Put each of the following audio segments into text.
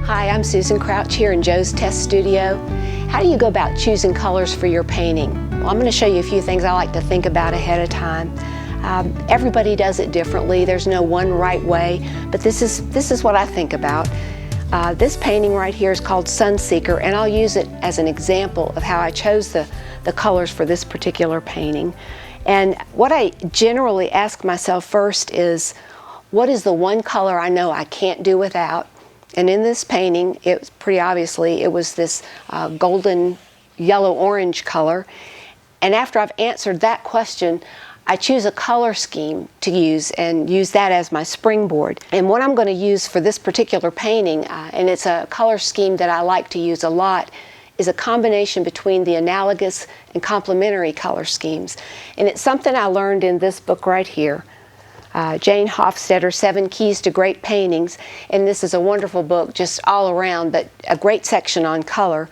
Hi, I'm Susan Crouch here in Joe's Test Studio. How do you go about choosing colors for your painting? Well, I'm going to show you a few things I like to think about ahead of time. Everybody does it differently. There's no one right way, but this is what I think about. This painting right here is called Sunseeker, and I'll use it as an example of how I chose the colors for this particular painting. And what I generally ask myself first is, what is the one color I know I can't do without? And in this painting, it was pretty obviously, it was this golden yellow-orange color. And after I've answered that question, I choose a color scheme to use and use that as my springboard. And what I'm going to use for this particular painting, and it's a color scheme that I like to use a lot, is a combination between the analogous and complementary color schemes. And it's something I learned in this book right here. Jane Hofstadter's 7 Keys to Great Paintings, and this is a wonderful book just all around, but a great section on color.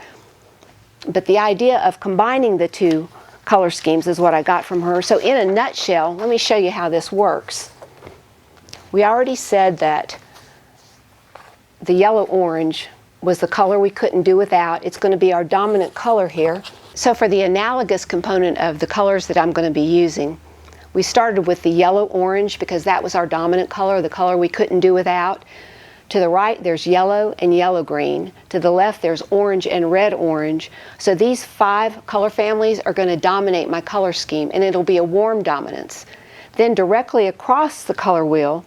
But the idea of combining the two color schemes is what I got from her. So in a nutshell, let me show you how this works. We already said that the yellow-orange was the color we couldn't do without. It's going to be our dominant color here. So for the analogous component of the colors that I'm going to be using, we started with the yellow-orange because that was our dominant color, the color we couldn't do without. To the right, there's yellow and yellow-green. To the left, there's orange and red-orange. So these 5 color families are going to dominate my color scheme, and it'll be a warm dominance. Then directly across the color wheel,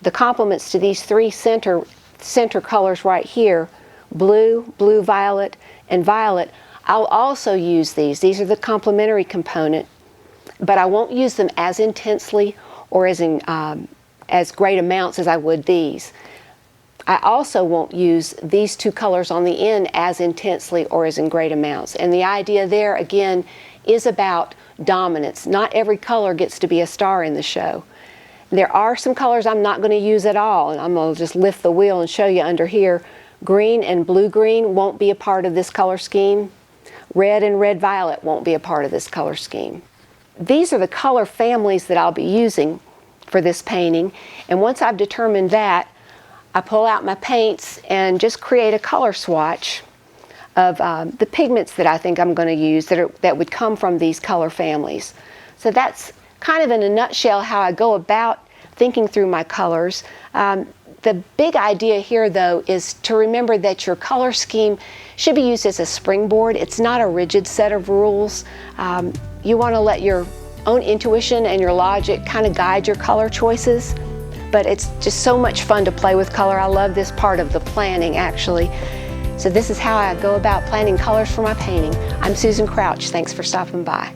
the complements to these 3 center colors right here, blue, blue-violet, and violet, I'll also use these. These are the complementary component, but I won't use them as intensely or as great amounts as I would these. I also won't use these 2 colors on the end as intensely or as in great amounts. And the idea there, again, is about dominance. Not every color gets to be a star in the show. There are some colors I'm not going to use at all, and I'm going to just lift the wheel and show you under here. Green and blue-green won't be a part of this color scheme. Red and red-violet won't be a part of this color scheme. These are the color families that I'll be using for this painting, and once I've determined that, I pull out my paints and just create a color swatch of the pigments that I think I'm going to use that would come from these color families. So that's kind of in a nutshell how I go about thinking through my colors. The big idea here, though, is to remember that your color scheme should be used as a springboard. It's not a rigid set of rules. You want to let your own intuition and your logic kind of guide your color choices. But it's just so much fun to play with color. I love this part of the planning, actually. So this is how I go about planning colors for my painting. I'm Susan Crouch. Thanks for stopping by.